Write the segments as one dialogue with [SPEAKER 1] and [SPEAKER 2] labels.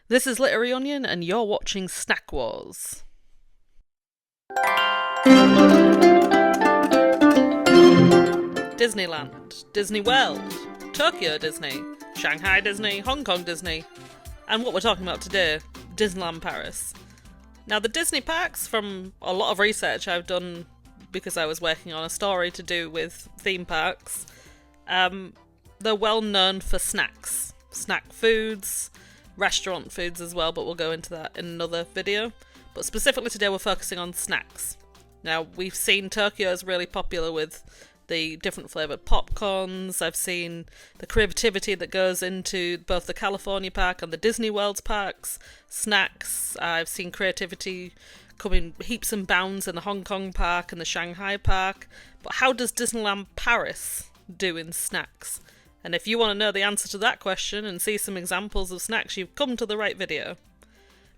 [SPEAKER 1] This is Literary Onion, and you're watching Snack Wars. Disneyland, Disney World, Tokyo Disney, Shanghai Disney, Hong Kong Disney, and what we're talking about today, Disneyland Paris. Now, the Disney parks, from a lot of research I've done because I was working on a story to do with theme parks, they're well known for snacks, snack foods, restaurant foods as well, but we'll go into that in another video. But specifically today we're focusing on snacks. Now, we've seen Tokyo is really popular with the different flavoured popcorns. I've seen the creativity that goes into both the California park and the Disney World's parks. Snacks. I've seen creativity coming heaps and bounds in the Hong Kong park and the Shanghai park. But how does Disneyland Paris do in snacks? And if you want to know the answer to that question and see some examples of snacks, you've come to the right video.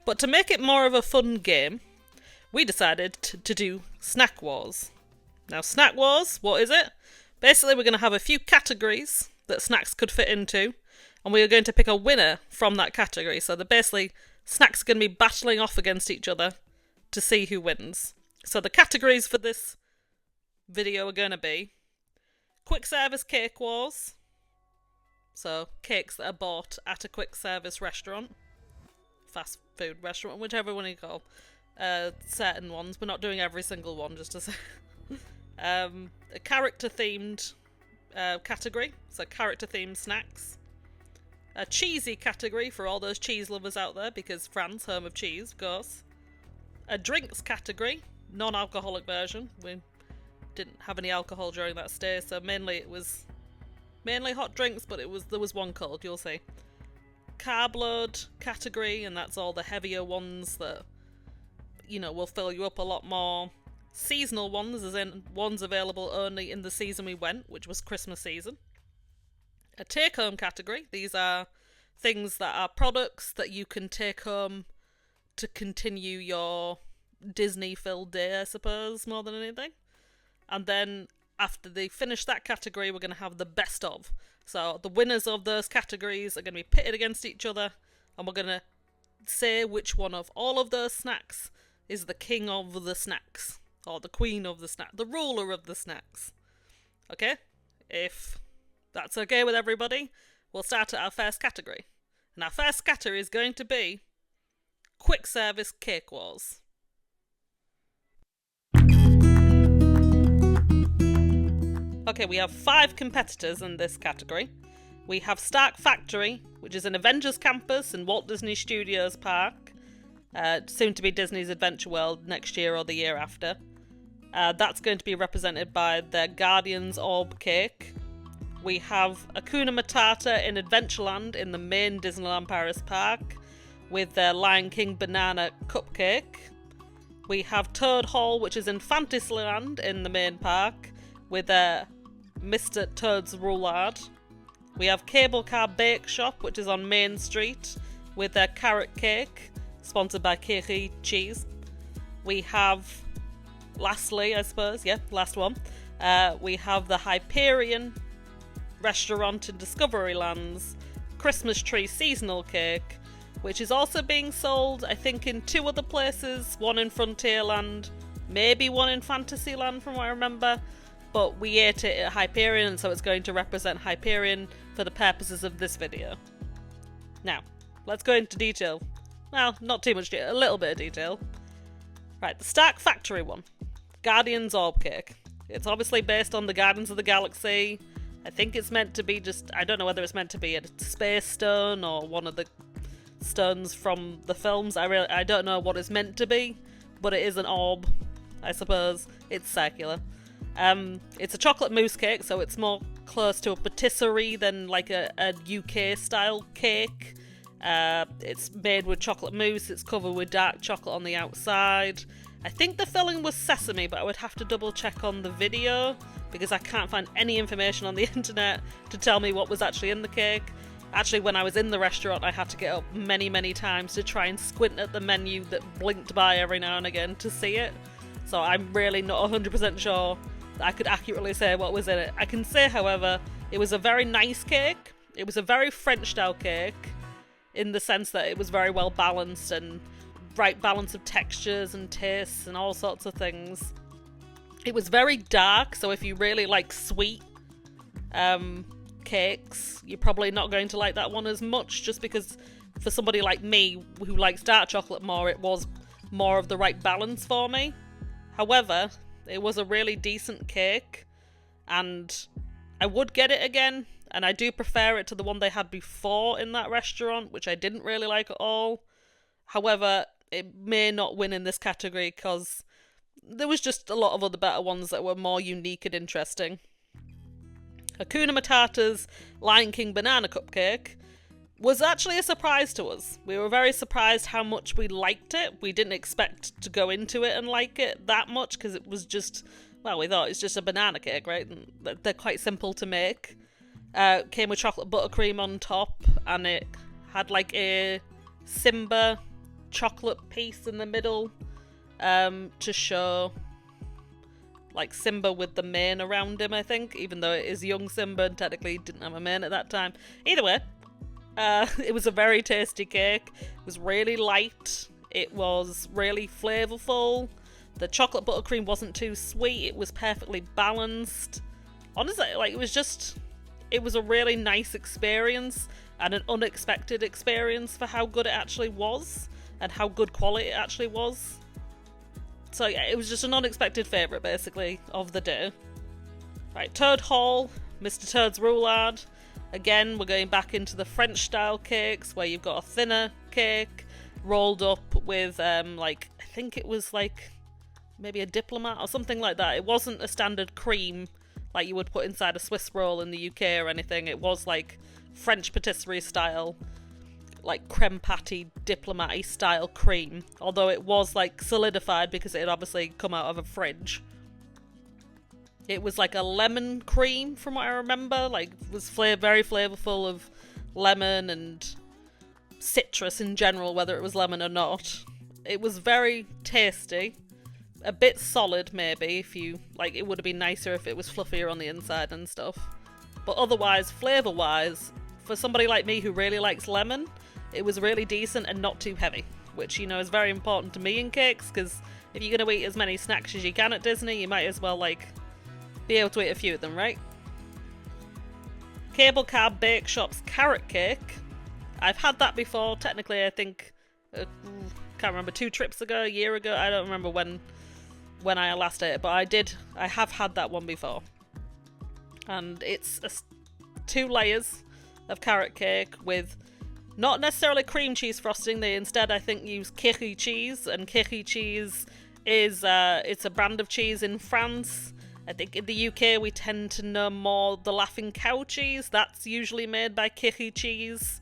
[SPEAKER 1] But to make it more of a fun game, we decided to do Snack Wars. Now, Snack Wars, what is it? Basically, we're going to have a few categories that snacks could fit into, and we are going to pick a winner from that category. So basically, snacks are going to be battling off against each other to see who wins. So the categories for this video are going to be quick service cake wars. So cakes that are bought at a quick service restaurant, fast food restaurant, whichever one you call. Certain ones. We're not doing every single one, just to say. A character themed category, so character themed snacks. A cheesy category for all those cheese lovers out there, because France, home of cheese, of course. A drinks category, non-alcoholic version. We didn't have any alcohol during that stay, so mainly hot drinks, but there was one cold, you'll see. Carb-load category, and that's all the heavier ones that, will fill you up a lot more. Seasonal ones, as in ones available only in the season we went, which was Christmas season. A take-home category, these are things that are products that you can take home to continue your Disney-filled day, I suppose, more than anything. And then after they finish that category, we're going to have the best of. So the winners of those categories are going to be pitted against each other, and we're going to say which one of all of those snacks is the king of the snacks, or the queen of the snack, the ruler of the snacks. Okay? If that's okay with everybody, we'll start at our first category. And our first category is going to be quick service cake wars. Okay, we have 5 competitors in this category. We have Stark Factory, which is an Avengers campus in Walt Disney Studios Park, soon to be Disney's Adventure World next year or the year after. That's going to be represented by their Guardians Orb cake. We have Hakuna Matata in Adventureland in the main Disneyland Paris park with their Lion King banana cupcake. We have Toad Hall, which is in Fantasyland in the main park with their Mr. Toad's Roulade. We have Cable Car Bake Shop, which is on Main Street, with their carrot cake, sponsored by Kiri Cheese. We have, lastly, I suppose, last one, we have the Hyperion restaurant in Discoveryland's Christmas tree seasonal cake, which is also being sold, I think, in 2 other places, one in Frontierland, maybe one in Fantasyland from what I remember. But we ate it at Hyperion, so it's going to represent Hyperion for the purposes of this video. Now, let's go into detail. Well, not too much detail, a little bit of detail. Right, the Stark Factory one. Guardians Orb Cake. It's obviously based on the Guardians of the Galaxy. I think it's meant to be I don't know whether it's meant to be a space stone or one of the stones from the films. I don't know what it's meant to be, but it is an orb, I suppose. It's circular. It's a chocolate mousse cake, so it's more close to a patisserie than like a UK style cake. It's made with chocolate mousse, it's covered with dark chocolate on the outside. I think the filling was sesame, but I would have to double check on the video because I can't find any information on the internet to tell me what was actually in the cake. Actually, when I was in the restaurant, I had to get up many, many times to try and squint at the menu that blinked by every now and again to see it. So I'm really not 100% sure I could accurately say what was in it. I can say, however, it was a very nice cake. It was a very French style cake. in the sense that it was very well balanced and right balance of textures and tastes and all sorts of things. It was very dark, so if you really like sweet cakes, you're probably not going to like that one as much, just because for somebody like me who likes dark chocolate more, it was more of the right balance for me. However, it was a really decent cake, and I would get it again, and I do prefer it to the one they had before in that restaurant, which I didn't really like at all. However, it may not win in this category because there was just a lot of other better ones that were more unique and interesting. Hakuna Matata's Lion King banana cupcake was actually a surprise to us. We were very surprised how much we liked it. We didn't expect to go into it and like it that much because it was just, well, we thought it's just a banana cake, right? And they're quite simple to make. Came with chocolate buttercream on top, and it had like a Simba chocolate piece in the middle to show like Simba with the mane around him, I think, even though it is young Simba and technically he didn't have a mane at that time. Either way, it was a very tasty cake. It was really light. It was really flavourful. The chocolate buttercream wasn't too sweet. It was perfectly balanced. Honestly, like, it was a really nice experience and an unexpected experience for how good it actually was and how good quality it actually was. So yeah, it was just an unexpected favourite, basically, of the day. Right, Toad Hall, Mr. Toad's Roulade. Again, we're going back into the French-style cakes, where you've got a thinner cake rolled up with, like, I think it was, like, maybe a diplomat or something like that. It wasn't a standard cream like you would put inside a Swiss roll in the UK or anything. It was, like, French patisserie style, like creme patty diplomat-y style cream, although it was like solidified because it had obviously come out of a fridge. It was like a lemon cream from what I remember, like it was very flavorful of lemon and citrus in general, whether it was lemon or not. It was very tasty, a bit solid maybe, if you like, it would have been nicer if it was fluffier on the inside and stuff, but otherwise, flavour wise, for somebody like me who really likes lemon, it was really decent and not too heavy, which, you know, is very important to me in cakes, because if you're going to eat as many snacks as you can at Disney, you might as well, like, be able to eat a few of them, right? Cable Car Bake Shop's carrot cake. I've had that before, technically, I think, can't remember, 2 trips ago, a year ago, I don't remember when I last ate it, but I have had that one before. And it's 2 layers of carrot cake with not necessarily cream cheese frosting. They instead, I think, use Kiri cheese, and Kiri cheese is it's a brand of cheese in France. I think in the UK we tend to know more the Laughing Cow cheese. That's usually made by Kiri cheese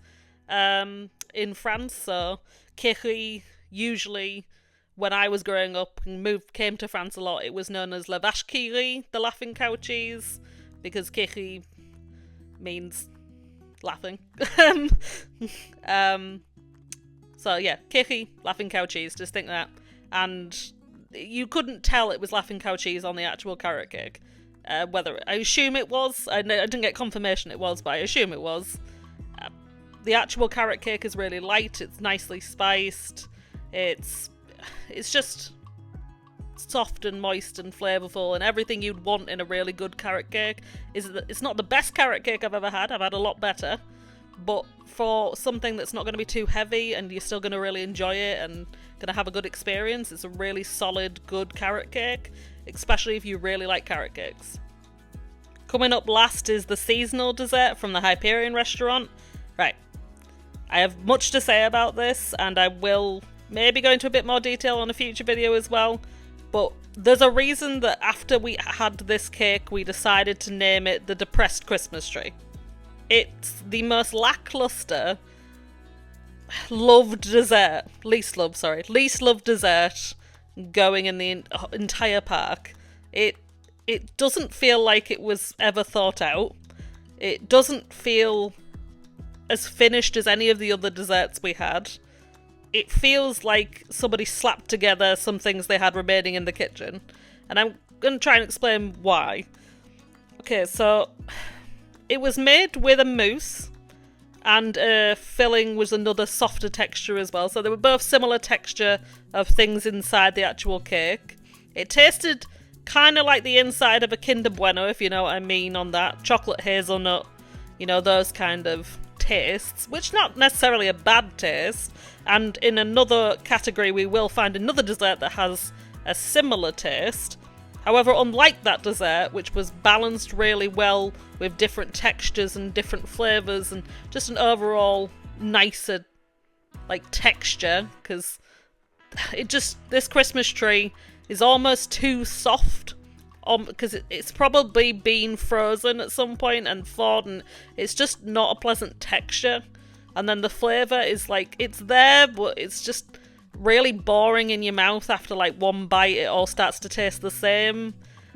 [SPEAKER 1] in France. So Kiri, usually when I was growing up and came to France a lot, it was known as La Vache qui rit, the Laughing Cow cheese, because Kiri means laughing. So yeah, Kiri, Laughing Cow cheese, just think that. And you couldn't tell it was Laughing Cow cheese on the actual carrot cake. Whether, I assume it was, I didn't get confirmation it was, but I assume it was. The actual carrot cake is really light, it's nicely spiced, it's just soft and moist and flavourful and everything you'd want in a really good carrot cake. It's not the best carrot cake I've ever had. I've had a lot better, but for something that's not going to be too heavy and you're still going to really enjoy it and going to have a good experience, it's a really solid, good carrot cake, especially if you really like carrot cakes. Coming up last is the seasonal dessert from the Hyperion restaurant. Right, I have much to say about this, and I will maybe go into a bit more detail on a future video as well. But there's a reason that after we had this cake, we decided to name it the Depressed Christmas Tree. It's the most lackluster, least loved dessert going in the entire park. It doesn't feel like it was ever thought out. It doesn't feel as finished as any of the other desserts we had. It feels like somebody slapped together some things they had remaining in the kitchen. And I'm going to try and explain why. Okay, so it was made with a mousse, and filling was another softer texture as well. So they were both similar texture of things inside the actual cake. It tasted kind of like the inside of a Kinder Bueno, if you know what I mean on that. Chocolate hazelnut, you know, those kind of tastes, which not necessarily a bad taste. And in another category we will find another dessert that has a similar taste. However, unlike that dessert, which was balanced really well with different textures and different flavours and just an overall nicer like texture, because this Christmas tree is almost too soft, because it's probably been frozen at some point and thawed, and it's just not a pleasant texture. And then the flavour is like, it's there, but it's just really boring in your mouth. After like one bite it all starts to taste the same.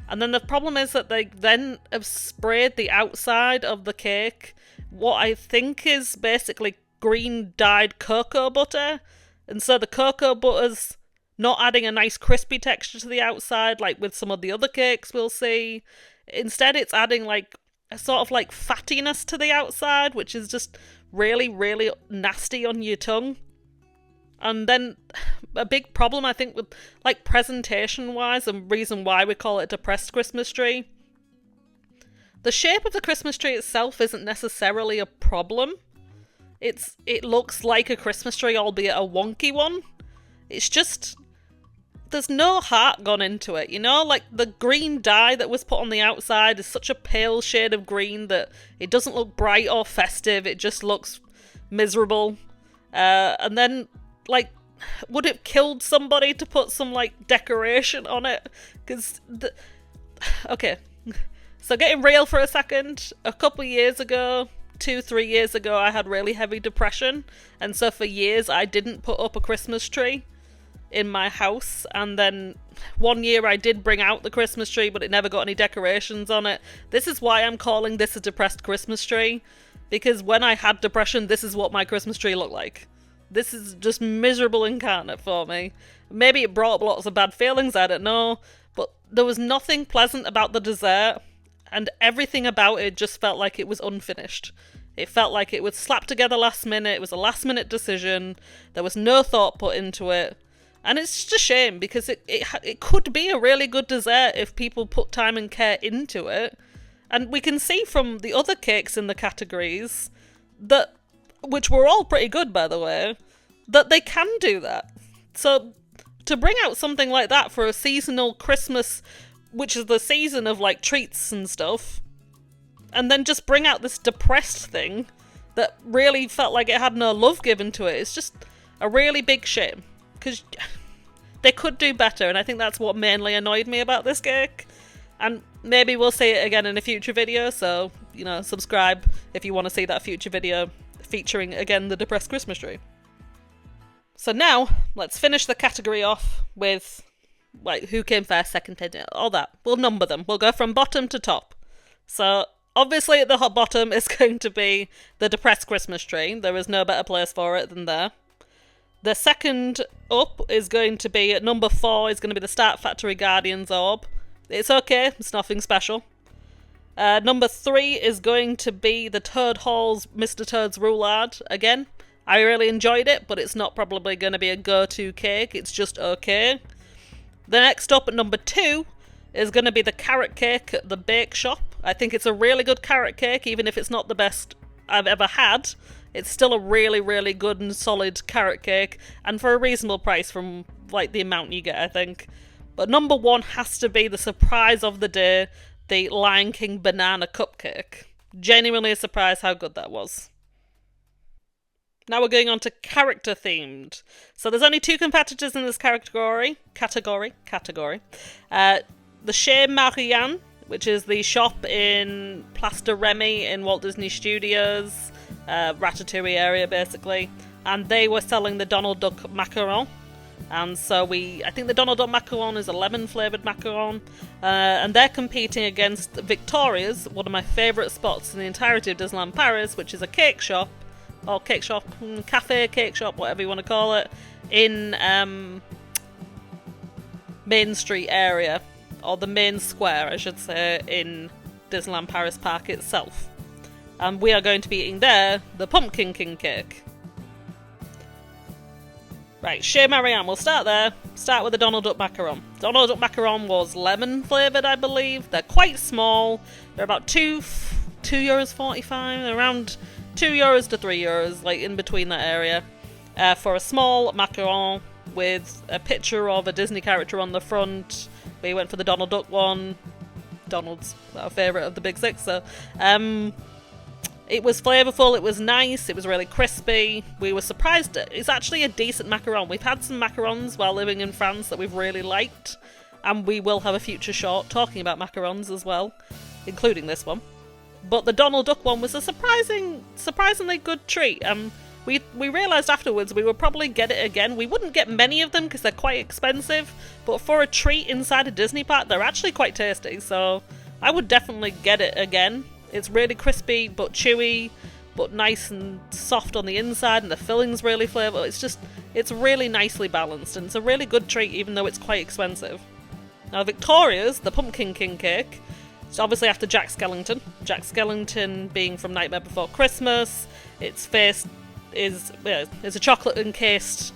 [SPEAKER 1] And then the problem is that they then have sprayed the outside of the cake what I think is basically green dyed cocoa butter, and so the cocoa butter's not adding a nice crispy texture to the outside like with some of the other cakes we'll see. Instead it's adding like a sort of like fattiness to the outside, which is just really, really nasty on your tongue. And then a big problem, I think, with like presentation-wise, and reason why we call it a depressed Christmas tree. The shape of the Christmas tree itself isn't necessarily a problem. It looks like a Christmas tree, albeit a wonky one. It's just, there's no heart gone into it, you know? Like, the green dye that was put on the outside is such a pale shade of green that it doesn't look bright or festive, it just looks miserable. And then, like, would it killed somebody to put some, like, decoration on it? Because, okay, so getting real for a second, a couple years ago, 2-3 years ago, I had really heavy depression, and so for years I didn't put up a Christmas tree in my house. And then one year I did bring out the Christmas tree, but it never got any decorations on it. This is why I'm calling this a depressed Christmas tree, because when I had depression, this is what my Christmas tree looked like. This is just miserable incarnate for me. Maybe it brought up lots of bad feelings, I don't know, but there was nothing pleasant about the dessert, and everything about it just felt like it was unfinished. It felt like it was slapped together last minute, it was a last minute decision, there was no thought put into it. And it's just a shame, because it could be a really good dessert if people put time and care into it. And we can see from the other cakes in the categories, that, which were all pretty good by the way, that they can do that. So to bring out something like that for a seasonal Christmas, which is the season of like treats and stuff, and then just bring out this depressed thing that really felt like it had no love given to it, it's just a really big shame. Because they could do better, and I think that's what mainly annoyed me about this cake. And maybe we'll see it again in a future video, so, you know, subscribe if you want to see that future video featuring, again, the depressed Christmas tree. So now, let's finish the category off with, like, who came first, second, third, all that. We'll number them. We'll go from bottom to top. So, obviously at the bottom is going to be the depressed Christmas tree. There is no better place for it than there. The second up is going to be, at number 4, is going to be the Start Factory Guardians Orb. It's okay, it's nothing special. Number 3 is going to be the Toad Hall's Mr. Toad's Roulade. Again, I really enjoyed it, but it's not probably going to be a go-to cake, it's just okay. The next up at number 2 is going to be the carrot cake at the Bake Shop. I think it's a really good carrot cake, even if it's not the best I've ever had. It's still a really, really good and solid carrot cake, and for a reasonable price from, like, the amount you get, I think. But number 1 has to be the surprise of the day, the Lion King banana cupcake. Genuinely a surprise how good that was. Now we're going on to character themed. So there's only 2 competitors in this category. The Chez Marianne, which is the shop in Place de Remy in Walt Disney Studios, Ratatouille area basically, and they were selling the Donald Duck macaron. And so I think the Donald Duck macaron is a lemon flavoured macaron, and they're competing against Victoria's, one of my favourite spots in the entirety of Disneyland Paris, which is a cake shop, or cafe, cake shop, whatever you want to call it, in Main Street area, or the main square I should say, in Disneyland Paris Park itself. And we are going to be eating there the Pumpkin King cake. Right, Chez Marianne, we'll start there. Start with the Donald Duck macaron. Donald Duck macaron was lemon flavoured, I believe. They're quite small. They're about €2.45, around €2 to €3, like in between that area. For a small macaron with a picture of a Disney character on the front. We went for the Donald Duck one. Donald's our favourite of the big six, so it was flavourful, it was nice, it was really crispy. We were surprised. It's actually a decent macaron. We've had some macarons while living in France that we've really liked, and we will have a future short talking about macarons as well, including this one. But the Donald Duck one was a surprisingly good treat. We realised afterwards we would probably get it again. We wouldn't get many of them because they're quite expensive, but for a treat inside a Disney park, they're actually quite tasty, so I would definitely get it again. It's really crispy but chewy, but nice and soft on the inside, and the filling's really flavourful. It's really nicely balanced, and it's a really good treat even though it's quite expensive. Now Victoria's, the Pumpkin King cake, it's obviously after Jack Skellington. Jack Skellington being from Nightmare Before Christmas. Its face is a chocolate encased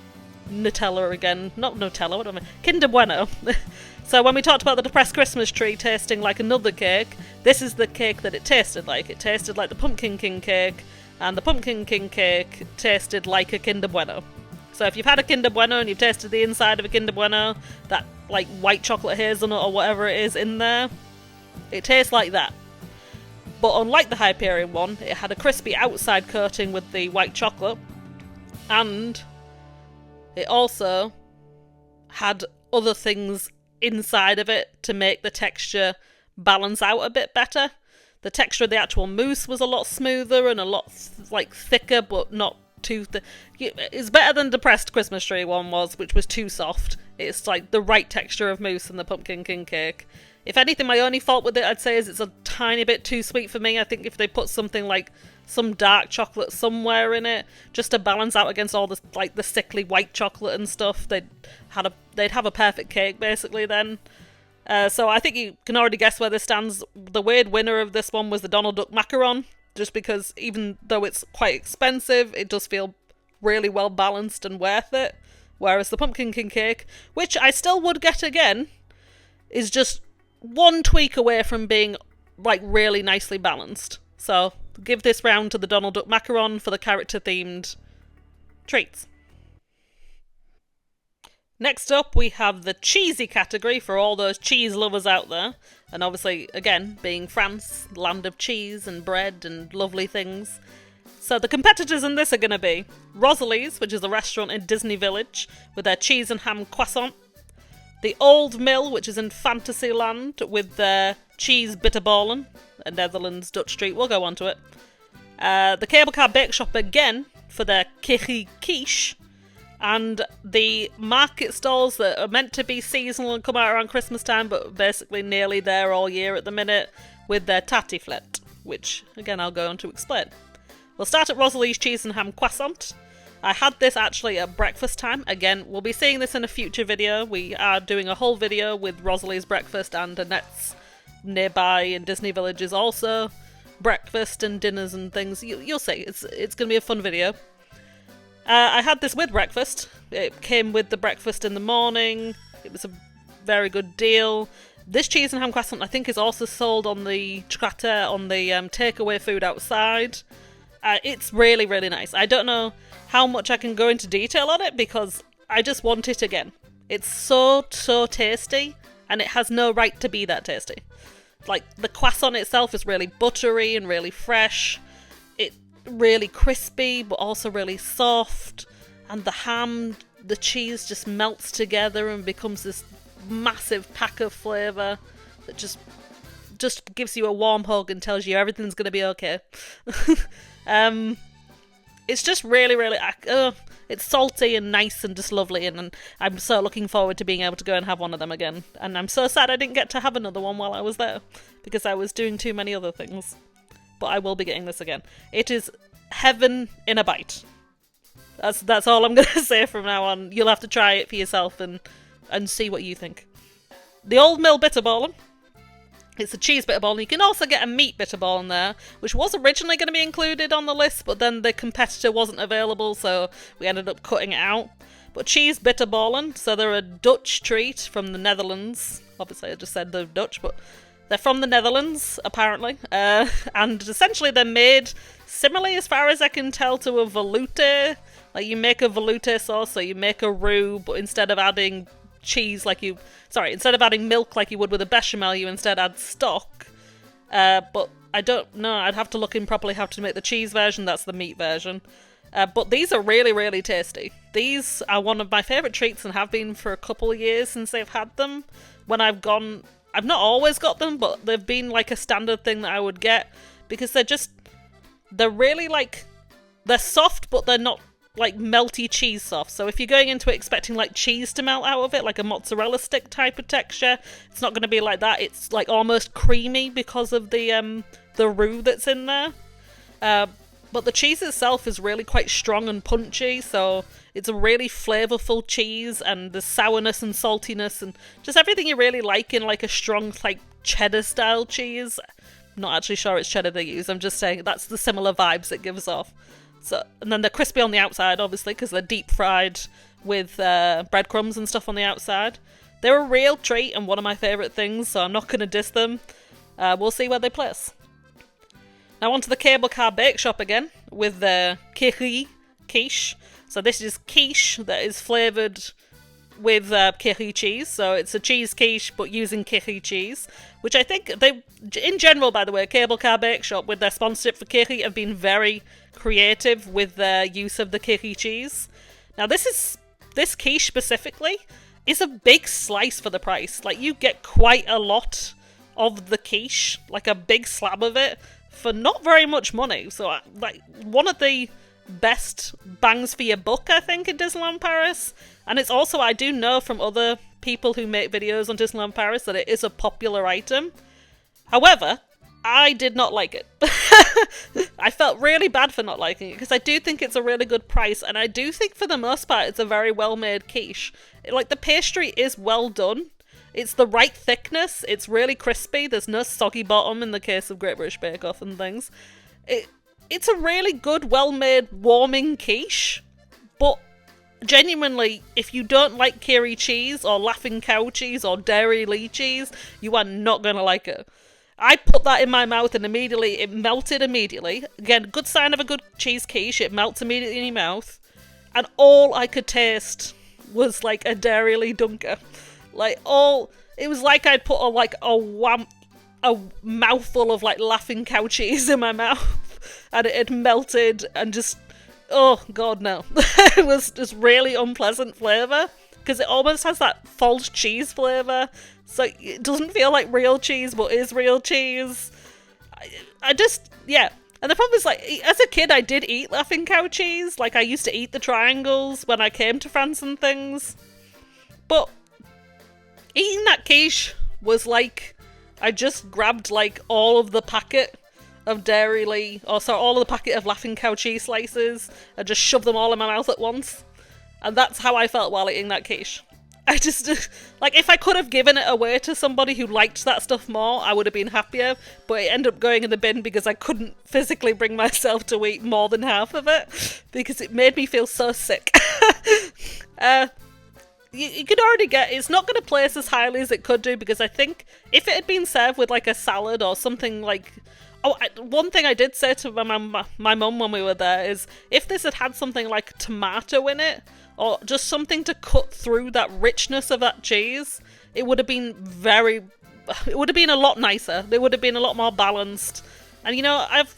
[SPEAKER 1] Nutella again. Not Nutella, what do I mean? Kinder Bueno. So when we talked about the depressed Christmas tree tasting like another cake, this is the cake that it tasted like. It tasted like the Pumpkin King cake, and the Pumpkin King cake tasted like a Kinder Bueno. So if you've had a Kinder Bueno and you've tasted the inside of a Kinder Bueno, that like white chocolate hazelnut or whatever it is in there, it tastes like that. But unlike the Hyperion one, it had a crispy outside coating with the white chocolate, and it also had other things inside of it to make the texture balance out a bit better. The texture of the actual mousse was a lot smoother and a lot thicker, but not too thick. It's better than the depressed Christmas tree one was, which was too soft. It's like the right texture of mousse in the Pumpkin King cake. If anything, my only fault with it, I'd say, is it's a tiny bit too sweet for me. I think if they put something like some dark chocolate somewhere in it, just to balance out against all the sickly white chocolate and stuff, they'd have a perfect cake basically then. So I think you can already guess where this stands. The weird winner of this one was the Donald Duck macaron, just because even though it's quite expensive, it does feel really well balanced and worth it. Whereas the Pumpkin King cake, which I still would get again, is just one tweak away from being like really nicely balanced. So give this round to the Donald Duck macaron for the character themed treats. Next up we have the cheesy category for all those cheese lovers out there, and obviously again being France, land of cheese and bread and lovely things. So the competitors in this are going to be Rosalie's, which is a restaurant in Disney Village, with their cheese and ham croissant. The Old Mill, which is in Fantasyland, with their cheese bitterballen, a Netherlands Dutch treat. We'll go on to it. The Cable Car Bake Shop again, for their kiri quiche. And the market stalls that are meant to be seasonal and come out around Christmas time, but basically nearly there all year at the minute, with their tartiflette, which, again, I'll go on to explain. We'll start at Rosalie's cheese and ham croissant. I had this actually at breakfast time. Again, we'll be seeing this in a future video. We are doing a whole video with Rosalie's breakfast and Annette's nearby in Disney Villages also. Breakfast and dinners and things. You'll see. It's going to be a fun video. I had this with breakfast. It came with the breakfast in the morning. It was a very good deal. This cheese and ham croissant I think is also sold on the tracteur, on the takeaway food outside. It's really, really nice. I don't know how much I can go into detail on it because I just want it again. It's so tasty, and it has no right to be that tasty. Like, the croissant itself is really buttery and really fresh. It's really crispy, but also really soft. And the ham, the cheese just melts together and becomes this massive pack of flavour that just gives you a warm hug and tells you everything's going to be okay. It's just really, really... it's salty and nice and just lovely, and I'm so looking forward to being able to go and have one of them again. And I'm so sad I didn't get to have another one while I was there, because I was doing too many other things. But I will be getting this again. It is heaven in a bite. That's all I'm going to say from now on. You'll have to try it for yourself and see what you think. The Old Mill Bitterballen. It's a cheese bitterball, and you can also get a meat bitterball in there, which was originally going to be included on the list, but then the competitor wasn't available, so we ended up cutting it out. But cheese bitterballen, so they're a Dutch treat from the Netherlands. Obviously, I just said they're Dutch, but they're from the Netherlands, apparently. And essentially they're made similarly, as far as I can tell, to a velouté. Like, you make a velouté sauce, so you make a roux, but instead of adding instead of adding milk like you would with a bechamel, you instead add stock. But I don't know, I'd have to look in properly how to make the cheese version, that's the meat version. But these are really, really tasty. These are one of my favourite treats and have been for a couple of years since I've had them. When I've not always got them, but they've been like a standard thing that I would get, because they're really like, they're soft, but they're not like melty cheese soft. So if you're going into it expecting like cheese to melt out of it, like a mozzarella stick type of texture, it's not going to be like that. It's like almost creamy because of the roux that's in there. But the cheese itself is really quite strong and punchy, so it's a really flavourful cheese, and the sourness and saltiness and just everything you really like in like a strong like cheddar style cheese. I'm not actually sure it's cheddar they use, I'm just saying that's the similar vibes it gives off. So, and then they're crispy on the outside, obviously, because they're deep fried with breadcrumbs and stuff on the outside. They're a real treat and one of my favourite things, so I'm not going to diss them. We'll see where they place. Now on to the cable car bake shop again, with the quiche. So this is quiche that is flavoured with kiri cheese. So it's a cheese quiche, but using kiri cheese, which I think they, in general, by the way, Cable Car Bake Shop with their sponsorship for kiri have been very creative with their use of the kiri cheese. Now this quiche specifically is a big slice for the price. Like, you get quite a lot of the quiche, like a big slab of it, for not very much money. So like, one of the best bangs for your buck, I think, in Disneyland Paris. And it's also, I do know from other people who make videos on Disneyland Paris, that it is a popular item. However, I did not like it. I felt really bad for not liking it, because I do think it's a really good price, and I do think for the most part it's a very well made quiche. Like, the pastry is well done. It's the right thickness, it's really crispy, there's no soggy bottom in the case of Great British Bake Off and things. It's a really good, well-made, warming quiche, but genuinely, if you don't like kiri cheese, or Laughing Cow cheese, or Dairy Lee cheese, you are not going to like it. I put that in my mouth and immediately, it melted immediately. Again, good sign of a good cheese quiche, it melts immediately in your mouth. And all I could taste was like a Dairy Lee Dunker. Like, it was like I'd put a mouthful of like Laughing Cow cheese in my mouth, and it had melted and just, oh god no. It was just really unpleasant flavour, because it almost has that false cheese flavour, so it doesn't feel like real cheese but is real cheese. I just, yeah. And the problem is, like, as a kid I did eat Laughing Cow cheese, like I used to eat the triangles when I came to France and things, but eating that quiche was like, I just grabbed like all of the packet of Dairy Lee, all of the packet of Laughing Cow cheese slices, and just shoved them all in my mouth at once. And that's how I felt while eating that quiche. I just, like, if I could have given it away to somebody who liked that stuff more, I would have been happier, but it ended up going in the bin because I couldn't physically bring myself to eat more than half of it, because it made me feel so sick. You could already get, it's not going to place as highly as it could do, because I think if it had been served with like a salad or something like, one thing I did say to my mum when we were there is, if this had had something like tomato in it, or just something to cut through that richness of that cheese, it would have been a lot nicer. They would have been a lot more balanced. And you know, I've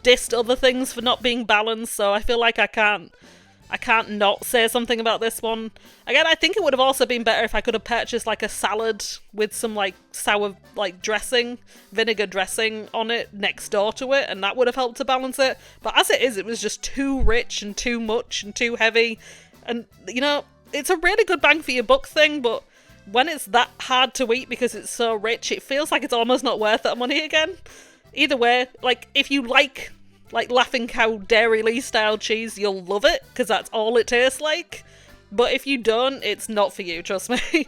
[SPEAKER 1] dissed other things for not being balanced, so I feel like I can't not say something about this one. Again, I think it would have also been better if I could have purchased like a salad with some like sour like dressing, vinegar dressing on it next door to it, and that would have helped to balance it. But as it is, it was just too rich and too much and too heavy. And you know, it's a really good bang for your buck thing, but when it's that hard to eat because it's so rich, it feels like it's almost not worth that money again. Either way, like, if you like Laughing Cow Dairy Lee style cheese, you'll love it, because that's all it tastes like. But if you don't, it's not for you, trust me.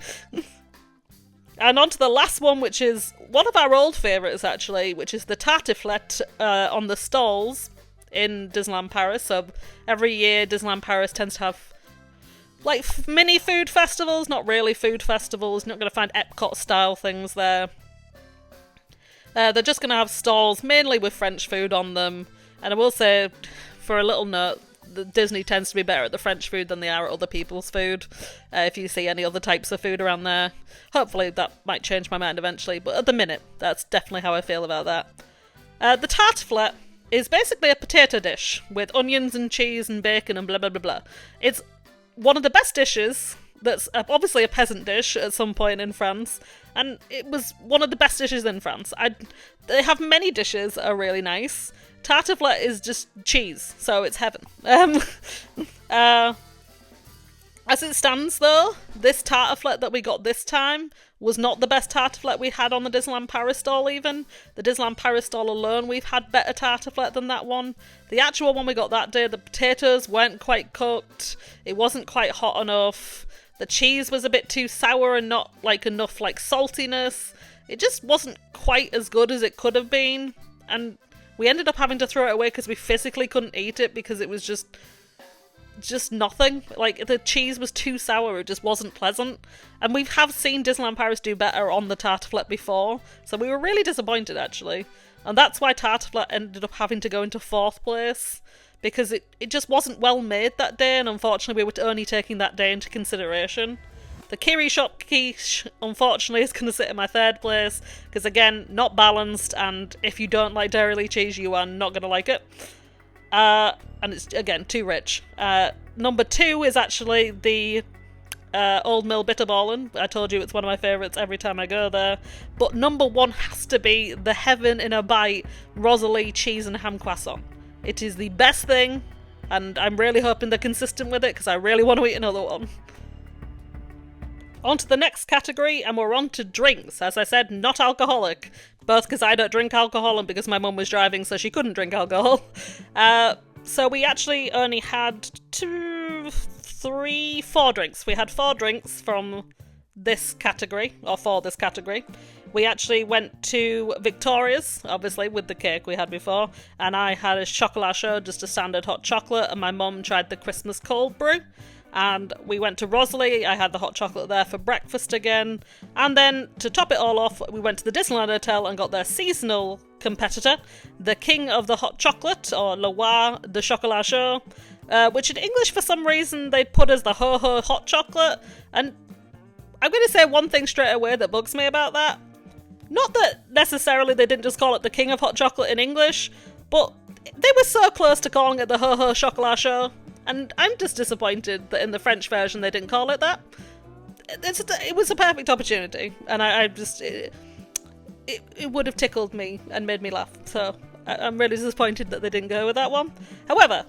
[SPEAKER 1] And on to the last one, which is one of our old favourites, actually, which is the tartiflette on the stalls in Disneyland Paris. So every year, Disneyland Paris tends to have like mini food festivals, not really food festivals. You're not going to find Epcot-style things there. They're just going to have stalls, mainly with French food on them. And I will say, for a little note, Disney tends to be better at the French food than they are at other people's food. If you see any other types of food around there. Hopefully that might change my mind eventually, but at the minute, that's definitely how I feel about that. The tartiflette is basically a potato dish with onions and cheese and bacon and blah blah blah blah. It's one of the best dishes. That's obviously a peasant dish at some point in France, and it was one of the best dishes in France. They have many dishes that are really nice. Tartiflette is just cheese, so it's heaven. As it stands, though, this tartiflette that we got this time was not the best tartiflette we had on the Disneyland Paris stall, even. The Disneyland Paris stall alone, we've had better tartiflette than that one. The actual one we got that day, the potatoes weren't quite cooked. It wasn't quite hot enough. The cheese was a bit too sour and not like enough like saltiness. It just wasn't quite as good as it could have been. And we ended up having to throw it away because we physically couldn't eat it because it was just nothing. Like, the cheese was too sour, it just wasn't pleasant. And we have seen Disneyland Paris do better on the tartiflette before, so we were really disappointed, actually. And that's why tartiflette ended up having to go into 4th place, because it just wasn't well made that day, and unfortunately we were only taking that day into consideration. The Kiri Shop quiche, unfortunately, is going to sit in my 3rd place, because again, not balanced, and if you don't like dairy cheese, you are not going to like it. And it's, again, too rich. Number 2 is actually the Old Mill Bitterballen. I told you it's one of my favourites every time I go there. But number 1 has to be the Heaven in a Bite Rosalie cheese and ham croissant. It is the best thing, and I'm really hoping they're consistent with it, because I really want to eat another one. On to the next category, and we're on to drinks. As I said, not alcoholic. Both because I don't drink alcohol and because my mum was driving, so she couldn't drink alcohol. So we actually only had 4 drinks. We had 4 drinks from this category, or for this category. We actually went to Victoria's, obviously, with the cake we had before, and I had a chocolat chaud, just a standard hot chocolate, and my mum tried the Christmas cold brew. And we went to Rosalie. I had the hot chocolate there for breakfast again. And then, to top it all off, we went to the Disneyland Hotel and got their seasonal competitor, the King of the Hot Chocolate, or Le Roi de Chocolat Chaud, which in English, for some reason, they put as the Ho-Ho Hot Chocolate. And I'm going to say one thing straight away that bugs me about that. Not that necessarily they didn't just call it the King of Hot Chocolate in English, but they were so close to calling it the Ho-Ho Chocolat Chaud. And I'm just disappointed that in the French version they didn't call it that. It was a perfect opportunity, and it would have tickled me and made me laugh. So I'm really disappointed that they didn't go with that one. However,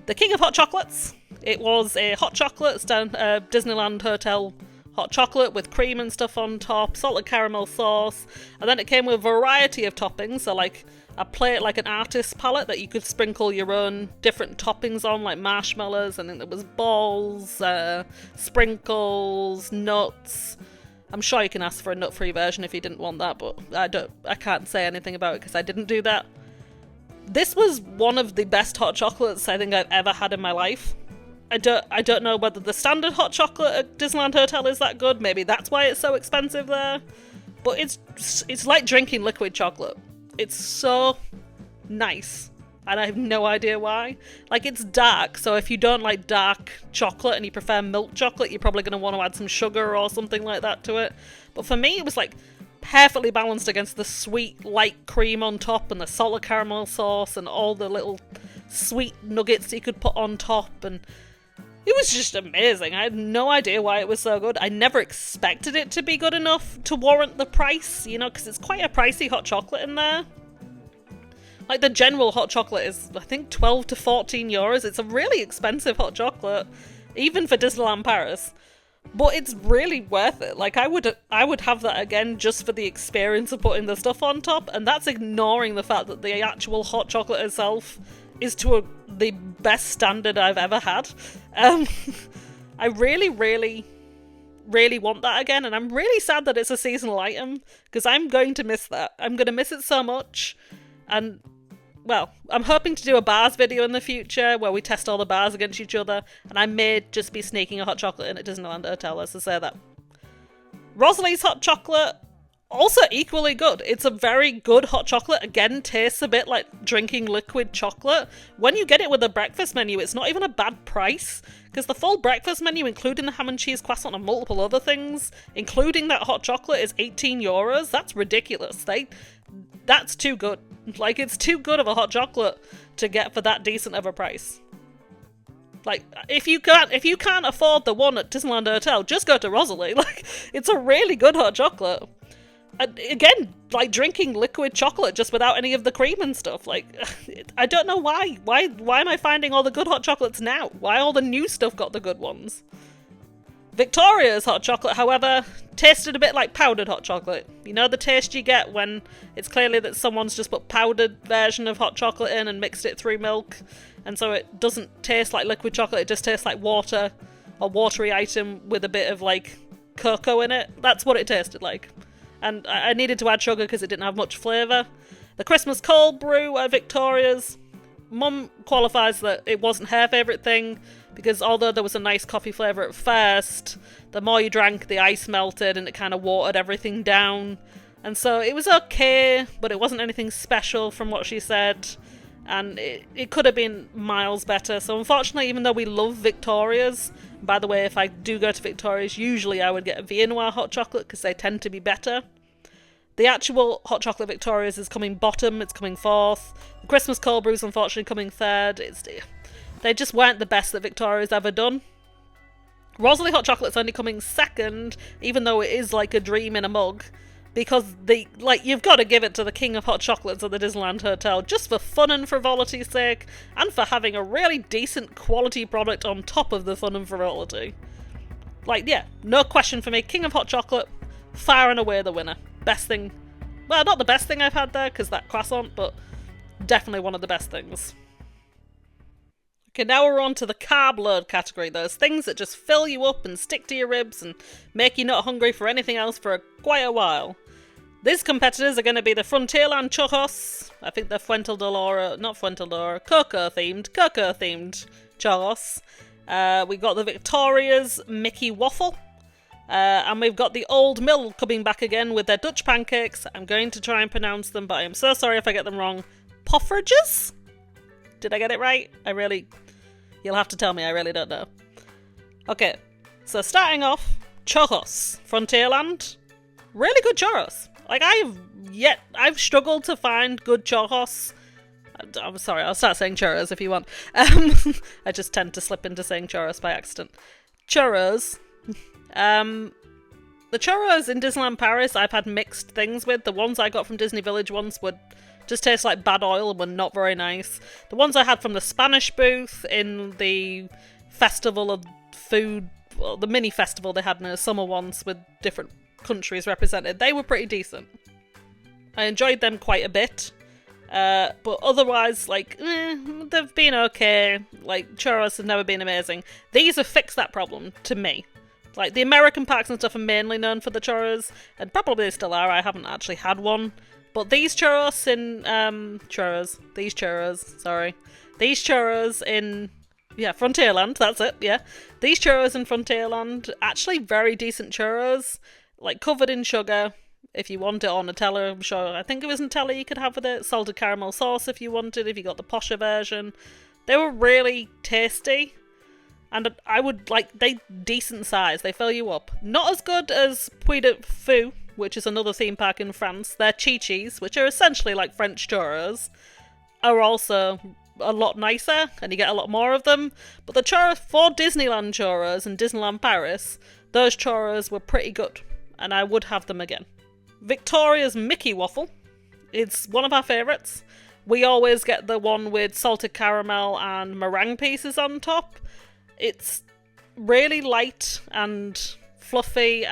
[SPEAKER 1] the King of Hot Chocolates, it was a hot chocolate, Disneyland Hotel hot chocolate with cream and stuff on top, salted caramel sauce, and then it came with a variety of toppings, so like a plate, like an artist's palette that you could sprinkle your own different toppings on, like marshmallows, and then there was balls, sprinkles, nuts. I'm sure you can ask for a nut-free version if you didn't want that, but I can't say anything about it because I didn't do that. This was one of the best hot chocolates I think I've ever had in my life. I don't know whether the standard hot chocolate at Disneyland Hotel is that good. Maybe that's why it's so expensive there. But it's like drinking liquid chocolate. It's so nice, and I have no idea why. Like, it's dark, so if you don't like dark chocolate and you prefer milk chocolate, you're probably going to want to add some sugar or something like that to it. But for me, it was like perfectly balanced against the sweet light cream on top and the salted caramel sauce and all the little sweet nuggets you could put on top, and it was just amazing. I had no idea why it was so good. I never expected it to be good enough to warrant the price, because it's quite a pricey hot chocolate in there. Like, the general hot chocolate is, I think, 12 to 14 euros. It's a really expensive hot chocolate, even for Disneyland Paris. But it's really worth it. Like, I would have that again just for the experience of putting the stuff on top, and that's ignoring the fact that the actual hot chocolate itself is to the best standard I've ever had. I really, really really want that again, and I'm really sad that it's a seasonal item, because I'm going to miss that. I'm going to miss it so much, and, well, I'm hoping to do a bars video in the future where we test all the bars against each other, and I may just be sneaking a hot chocolate in at Disneyland Hotel, let's just say that. Rosalie's hot chocolate, also equally good. It's a very good hot chocolate. Again, tastes a bit like drinking liquid chocolate. When you get it with a breakfast menu, it's not even a bad price, because the full breakfast menu, including the ham and cheese croissant and multiple other things, including that hot chocolate, is €18. That's ridiculous. That's too good. Like, it's too good of a hot chocolate to get for that decent of a price. Like, if you can't afford the one at Disneyland Hotel, just go to Rosalie. Like, it's a really good hot chocolate. And again, like drinking liquid chocolate just without any of the cream and stuff. Like, I don't know why. Why am I finding all the good hot chocolates now? Why all the new stuff got the good ones? Victoria's hot chocolate, however, tasted a bit like powdered hot chocolate. You know the taste you get when it's clearly that someone's just put powdered version of hot chocolate in and mixed it through milk, and so it doesn't taste like liquid chocolate, it just tastes like water, or watery item with a bit of, like, cocoa in it. That's what it tasted like. And I needed to add sugar because it didn't have much flavour. The Christmas cold brew at Victoria's, Mum qualifies that it wasn't her favourite thing, because although there was a nice coffee flavour at first, the more you drank, the ice melted and it kind of watered everything down. And so it was okay, but it wasn't anything special from what she said. And it could have been miles better. So unfortunately, even though we love Victoria's, by the way, if I do go to Victoria's, usually I would get a Viennois hot chocolate because they tend to be better. The actual hot chocolate Victoria's is coming bottom, it's coming fourth. The Christmas cold brew is unfortunately coming third. They just weren't the best that Victoria's ever done. Rosalie hot chocolate's only coming second, even though it is like a dream in a mug. Because you've got to give it to the king of hot chocolates at the Disneyland Hotel, just for fun and frivolity's sake, and for having a really decent quality product on top of the fun and frivolity. Like, yeah, no question for me, king of hot chocolate, far and away the winner. Best thing, well, not the best thing I've had there, because that croissant, but definitely one of the best things. Okay, now we're on to the carb load category. Those things that just fill you up and stick to your ribs and make you not hungry for anything else for quite a while. These competitors are going to be the Frontierland churros. I think they're cocoa-themed churros. We've got the Victoria's Mickey waffle. And we've got the Old Mill coming back again with their Dutch pancakes. I'm going to try and pronounce them, but I am so sorry if I get them wrong. Poffertjes? Did I get it right? You'll have to tell me, I really don't know. Okay, so starting off, churros. Frontierland. Really good churros. Like, I've struggled to find good churros. I'm sorry, I'll start saying churros if you want. I just tend to slip into saying churros by accident. Churros. The churros in Disneyland Paris I've had mixed things with. The ones I got from Disney Village once would just taste like bad oil and were not very nice. The ones I had from the Spanish booth in the Festival of Food, well, the mini festival they had in the summer once with different countries represented, they were pretty decent. I enjoyed them quite a bit. But otherwise, they've been okay. Like, churros have never been amazing. These have fixed that problem, to me. Like, the American parks and stuff are mainly known for the churros, and probably they still are. I haven't actually had one. But these churros in, These churros in, Frontierland, that's it, yeah. These churros in Frontierland, actually very decent churros, like, covered in sugar. If you want it on Nutella, I'm sure, I think it was Nutella you could have with it. Salted caramel sauce if you wanted, if you got the posher version. They were really tasty. And they decent size. They fill you up. Not as good as Puy de Fou, which is another theme park in France. Their chichis, which are essentially like French churros, are also a lot nicer, and you get a lot more of them. But the churros for Disneyland churros and Disneyland Paris, those churros were pretty good, and I would have them again. Victoria's Mickey waffle. It's one of our favourites. We always get the one with salted caramel and meringue pieces on top. It's really light and fluffy,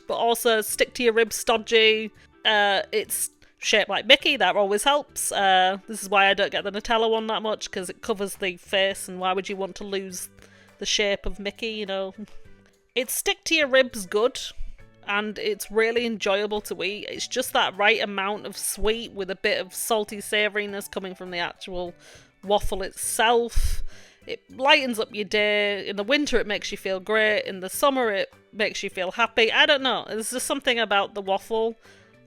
[SPEAKER 1] but also stick to your ribs stodgy. It's shaped like Mickey, that always helps. This is why I don't get the Nutella one that much, because it covers the face, and why would you want to lose the shape of Mickey, you know? It's stick to your ribs good, and it's really enjoyable to eat. It's just that right amount of sweet with a bit of salty savouriness coming from the actual waffle itself. It lightens up your day. In the winter, it makes you feel great. In the summer, it makes you feel happy. I don't know. There's just something about the waffle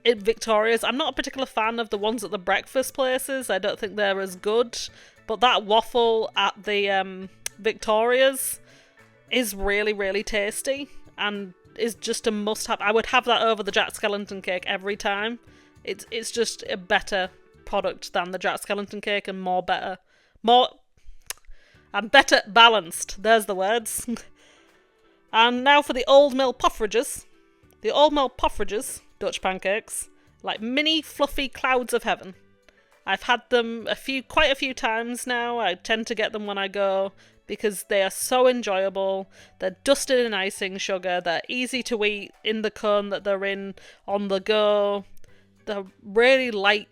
[SPEAKER 1] in Victoria's. I'm not a particular fan of the ones at the breakfast places. I don't think they're as good. But that waffle at the Victoria's is really, really tasty and is just a must-have. I would have that over the Jack Skellington cake every time. It's just a better product than the Jack Skellington cake and better balanced. There's the words. And now for the Old Mill Puffridges. The Old Mill Puffridges Dutch pancakes, like mini fluffy clouds of heaven. I've had them quite a few times now. I tend to get them when I go because they are so enjoyable. They're dusted in icing sugar. They're easy to eat in the cone that they're in, on the go. They're really light,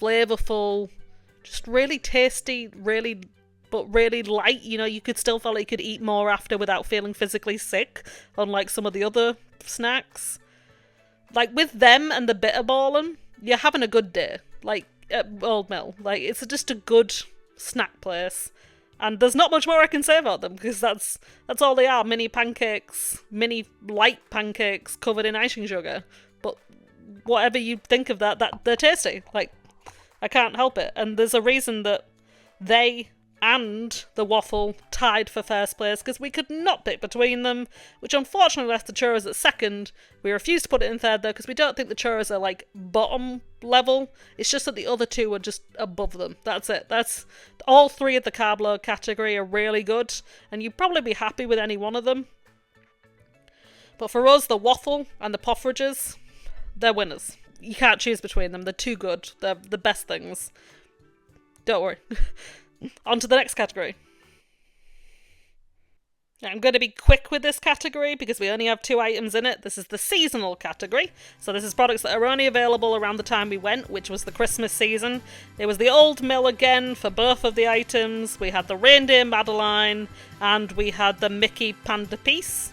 [SPEAKER 1] flavourful, just really tasty, but really light. You know, you could still feel like you could eat more after without feeling physically sick, unlike some of the other snacks. Like, with them and the bitterballen, you're having a good day. Like, at Old Mill. Like, it's just a good snack place. And there's not much more I can say about them, because that's all they are. Mini pancakes, mini light pancakes covered in icing sugar. But whatever you think of that they're tasty. Like, I can't help it. And there's a reason that they and the waffle tied for first place, because we could not pick between them, which unfortunately left the churros at second. We refused to put it in third though, because we don't think the churros are like bottom level. It's just that the other two are just above them. That's it. That's all three of the carb load category are really good, and you'd probably be happy with any one of them. But for us, the waffle and the Puffridges, they're winners. You can't choose between them. They're too good. They're the best things. Don't worry. On to the next category. Now, I'm going to be quick with this category because we only have 2 items in it. This is the seasonal category. So this is products that are only available around the time we went, which was the Christmas season. It was the Old Mill again for both of the items. We had the Reindeer Madeline and we had the Mickey Panda Piece.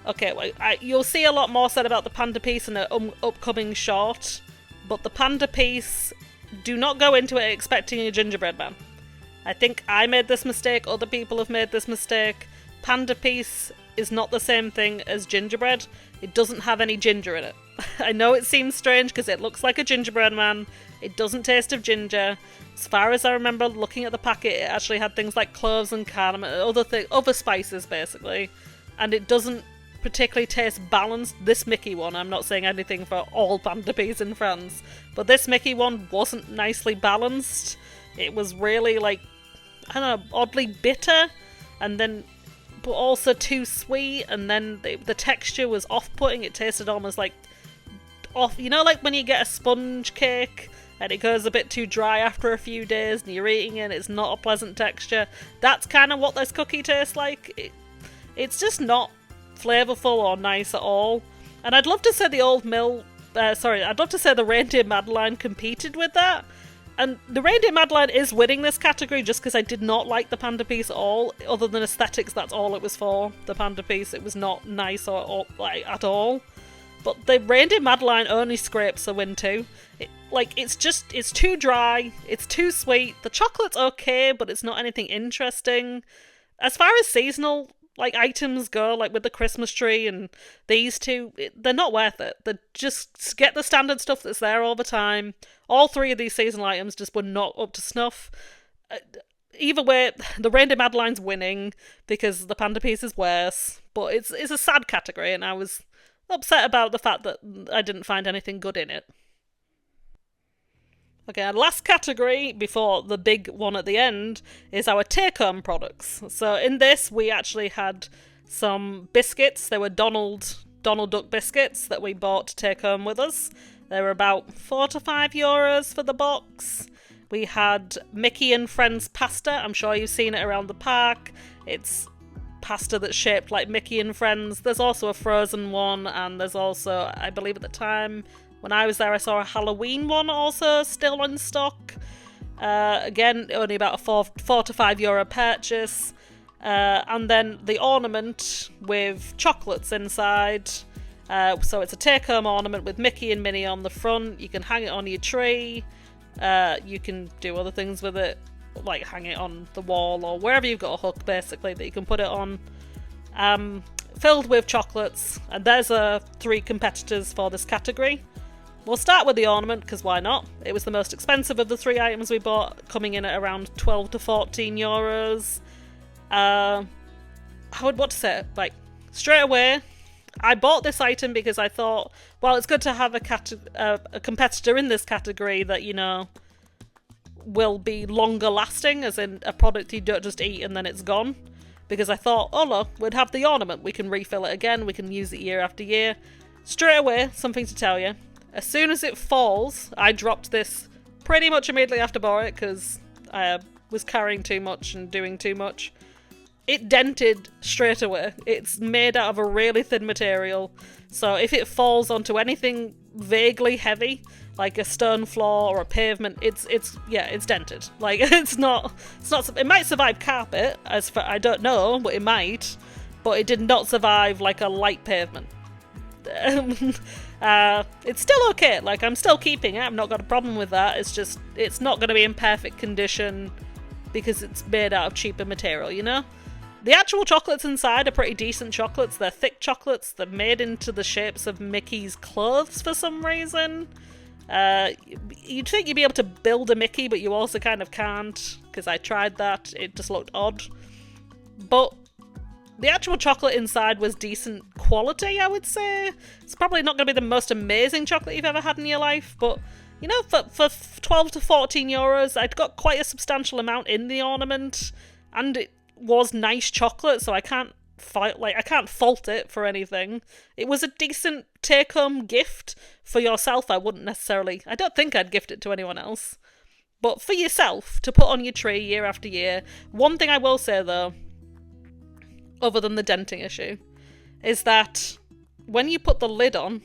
[SPEAKER 1] Okay, you'll see a lot more said about the Panda Piece in an upcoming short, but the Panda Piece, do not go into it expecting a gingerbread man. I think I made this mistake, other people have made this mistake. Panda Piece is not the same thing as gingerbread. It doesn't have any ginger in it. I know it seems strange because it looks like a gingerbread man. It doesn't taste of ginger. As far as I remember looking at the packet, it actually had things like cloves and cardamom, other spices basically. And it doesn't particularly taste balanced. This Mickey one, I'm not saying anything for all Panda Piece in France, but this Mickey one wasn't nicely balanced. It was really like, I don't know, oddly bitter, and then but also too sweet, and then the texture was off-putting. It tasted almost like off, you know, like when you get a sponge cake and it goes a bit too dry after a few days and you're eating it and it's not a pleasant texture. That's kind of what this cookie tastes like. It's just not flavourful or nice at all. And I'd love to say the I'd love to say the Reindeer Madeline competed with that. And the Reindeer Madeline is winning this category just because I did not like the Panda Piece at all. Other than aesthetics, that's all it was for. The Panda Piece, it was not nice or like at all. But the Reindeer Madeline only scrapes a win too. It's too dry, it's too sweet. The chocolate's okay, but it's not anything interesting. As far as seasonal items go, like with the Christmas tree and these two, they're not worth it. They just get the standard stuff that's there all the time. All 3 of these seasonal items just were not up to snuff. Either way, the Reindeer Madeline's winning because the Panda Piece is worse. But it's a sad category, and I was upset about the fact that I didn't find anything good in it. Okay, our last category before the big one at the end is our take-home products. So in this, we actually had some biscuits. They were Donald Duck biscuits that we bought to take home with us. They were about €4 to €5 for the box. We had Mickey and Friends pasta. I'm sure you've seen it around the park. It's pasta that's shaped like Mickey and Friends. There's also a frozen one, and there's also, I believe at the time, when I was there, I saw a Halloween one also still in stock. Again, only about a €4 to €5 purchase. And then the ornament with chocolates inside. So it's a take-home ornament with Mickey and Minnie on the front. You can hang it on your tree. You can do other things with it, like hang it on the wall or wherever you've got a hook, basically, that you can put it on. Filled with chocolates. And there's 3 competitors for this category. We'll start with the ornament, because why not? It was the most expensive of the 3 items we bought, coming in at around 12 to 14 euros. What to say? Like, straight away, I bought this item because I thought, well, it's good to have a competitor in this category that, you know, will be longer lasting, as in a product you don't just eat and then it's gone. Because I thought, oh look, we'd have the ornament, we can refill it again, we can use it year after year. Straight away, something to tell you. As soon as it falls, I dropped this pretty much immediately after bought it, because I was carrying too much and doing too much. It dented straight away. It's made out of a really thin material, so if it falls onto anything vaguely heavy, like a stone floor or a pavement, it's dented. Like, it's not, it might survive carpet, I don't know, but it might, but it did not survive like a light pavement. It's still okay, like, I'm still keeping it, I've not got a problem with that. It's just, it's not going to be in perfect condition because it's made out of cheaper material, you know? The actual chocolates inside are pretty decent chocolates. They're thick chocolates. They're made into the shapes of Mickey's clothes for some reason. You'd think you'd be able to build a Mickey, but you also kind of can't, because I tried that. It just looked odd. But the actual chocolate inside was decent quality, I would say. It's probably not going to be the most amazing chocolate you've ever had in your life, but, you know, for 12 to 14 euros, I'd got quite a substantial amount in the ornament, and it was nice chocolate, so I can't fault it for anything. It was a decent take-home gift for yourself. I don't think I'd gift it to anyone else. But for yourself, to put on your tree year after year. One thing I will say, though, other than the denting issue, is that when you put the lid on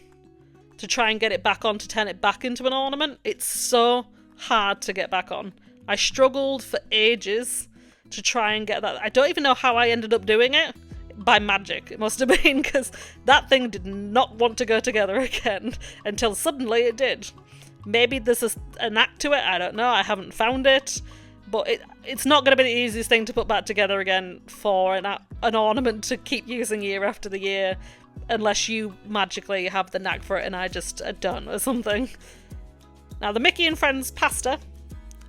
[SPEAKER 1] to try and get it back on to turn it back into an ornament, it's so hard to get back on. I struggled for ages to try and get that. I don't even know how I ended up doing it. By magic, it must have been, because that thing did not want to go together again until suddenly it did. Maybe there's a knack to it, I don't know, I haven't found it, but it's not going to be the easiest thing to put back together again for an ornament to keep using year after the year, unless you magically have the knack for it and I just don't or something. Now, the Mickey and Friends pasta,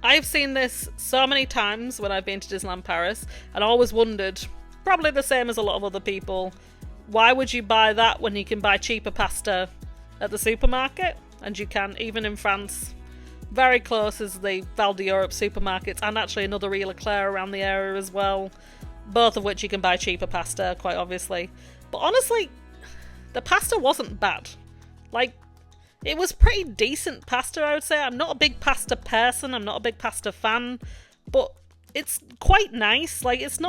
[SPEAKER 1] I've seen this so many times when I've been to Disneyland Paris, and always wondered, probably the same as a lot of other people, why would you buy that when you can buy cheaper pasta at the supermarket? And you can, even in France. Very close is the Val d'Europe supermarkets, and actually another Real Eclair around the area as well. Both of which you can buy cheaper pasta, quite obviously. But honestly, the pasta wasn't bad. Like, it was pretty decent pasta, I would say. I'm not a big pasta person, I'm not a big pasta fan, but it's quite nice. Like, it's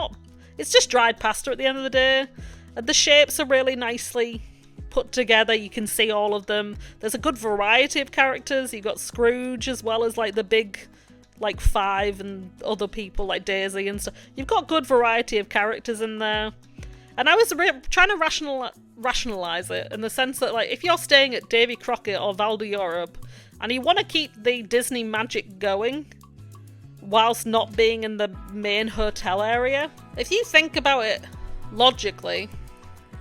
[SPEAKER 1] just dried pasta at the end of the day. The shapes are really nicely put together. You can see all of them. There's a good variety of characters. You've got Scrooge as well as like the big like 5 and other people like Daisy and stuff. You've got good variety of characters in there. And I was trying to rationalize it in the sense that, like, if you're staying at Davy Crockett or Val d'Europe and you want to keep the Disney magic going whilst not being in the main hotel area, if you think about it logically,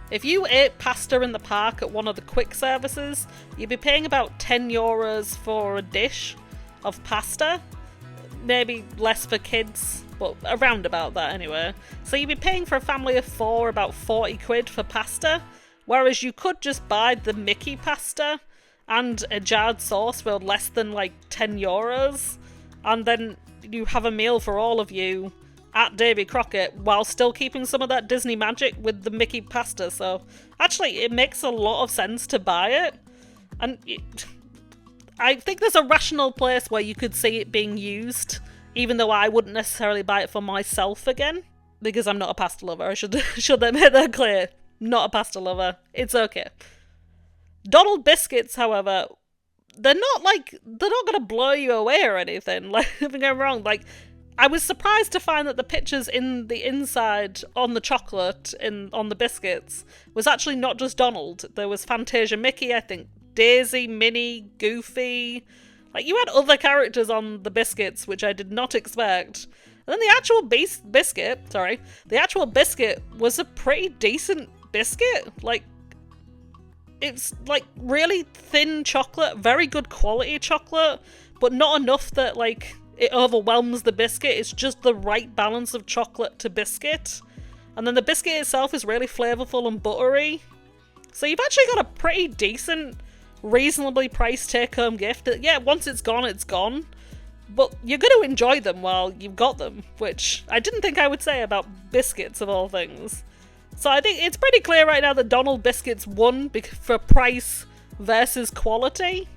[SPEAKER 1] if you ate pasta in the park at one of the quick services, you'd be paying about 10 euros for a dish of pasta. Maybe less for kids, but around about that anyway. So you'd be paying for a family of 4 about 40 quid for pasta, whereas you could just buy the Mickey pasta and a jarred sauce for less than like 10 euros, and then you have a meal for all of you at Davy Crockett while still keeping some of that Disney magic with the Mickey pasta. So actually it makes a lot of sense to buy it, and I think there's a rational place where you could see it being used, even though I wouldn't necessarily buy it for myself again, because I'm not a pasta lover. I should make that clear. Not a pasta lover. It's okay. Donald biscuits, however, they're not going to blow you away or anything. Like, don't get me wrong, like, I was surprised to find that the pictures in the inside on the chocolate on the biscuits was actually not just Donald. There was Fantasia Mickey, I think Daisy, Minnie, Goofy. Like, you had other characters on the biscuits, which I did not expect. And then the actual biscuit was a pretty decent biscuit. Like, it's like really thin chocolate, very good quality chocolate, but not enough that like it overwhelms the biscuit. It's just the right balance of chocolate to biscuit. And then the biscuit itself is really flavorful and buttery. So you've actually got a pretty decent, reasonably priced take-home gift. Yeah, once it's gone, it's gone. But you're going to enjoy them while you've got them, which I didn't think I would say about biscuits of all things. So I think it's pretty clear right now that Donald Biscuits won for price versus quality.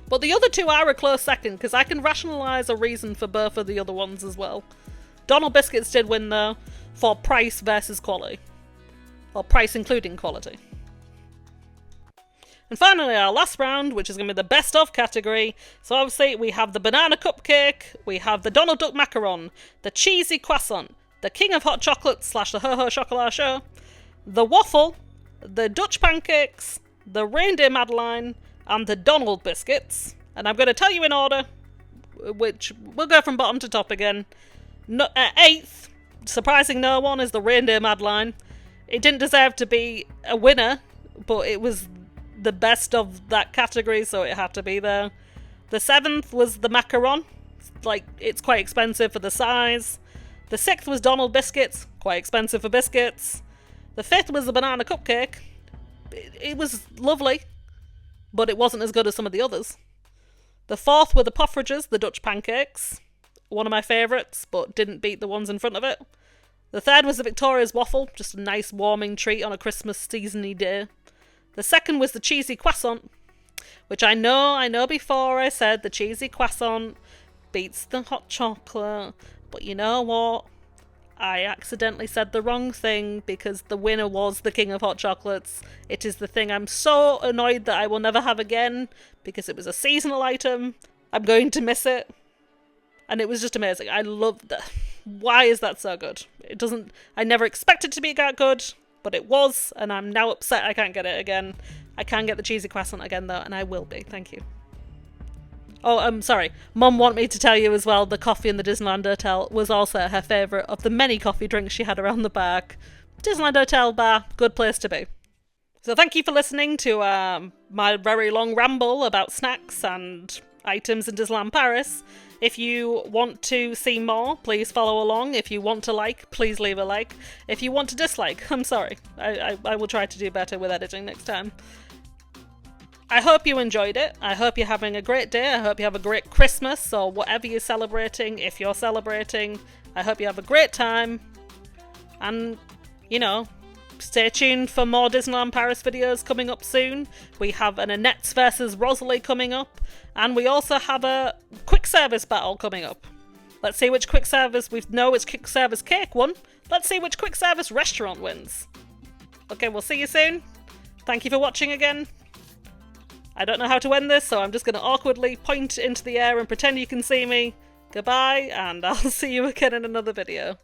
[SPEAKER 1] But the other two are a close second, because I can rationalise a reason for both of the other ones as well. Donald Biscuits did win though, for price versus quality. Or price including quality. And finally, our last round, which is going to be the best of category. So obviously we have the banana cupcake, we have the Donald Duck macaron, the cheesy croissant, the king of hot chocolate / the Ho-Ho Chocolat Show, the waffle, the Dutch pancakes, the reindeer Madeline, and the Donald biscuits. And I'm going to tell you in order, which we'll go from bottom to top again. No, 8th, surprising no one, is the reindeer Madeline. It didn't deserve to be a winner, but it was the best of that category, so it had to be there. The 7th was the macaron. Like, it's quite expensive for the size. The 6th was Donald biscuits, quite expensive for biscuits. The 5th was the banana cupcake. It was lovely, but it wasn't as good as some of the others. The 4th were the Pofferidges, the Dutch pancakes. One of my favourites, but didn't beat the ones in front of it. The 3rd was the Victoria's waffle, just a nice warming treat on a Christmas seasony day. The 2nd was the cheesy croissant, which I know before I said the cheesy croissant beats the hot chocolate, but you know what? I accidentally said the wrong thing because the winner was the king of hot chocolates. It is the thing I'm so annoyed that I will never have again because it was a seasonal item. I'm going to miss it. And it was just amazing. I loved that. Why is that so good? I never expected it to be that good, but it was, and I'm now upset I can't get it again. I can get the cheesy croissant again though, and I will be. Thank you. Oh, I'm sorry. Mum wanted me to tell you as well, the coffee in the Disneyland Hotel was also her favourite of the many coffee drinks she had around the park. Disneyland Hotel bar, good place to be. So thank you for listening to my very long ramble about snacks and items in Disneyland Paris. If you want to see more, please follow along. If you want to like, please leave a like. If you want to dislike, I'm sorry. I will try to do better with editing next time. I hope you enjoyed it. I hope you're having a great day. I hope you have a great Christmas or whatever you're celebrating. If you're celebrating, I hope you have a great time. And, you know, stay tuned for more Disneyland Paris videos coming up soon. We have an Annette's versus Rosalie coming up. And we also have a quick service battle coming up. Let's see which quick service, we know which quick service cake won. Let's see which quick service restaurant wins. Okay, we'll see you soon. Thank you for watching again. I don't know how to end this, so I'm just going to awkwardly point into the air and pretend you can see me. Goodbye, and I'll see you again in another video.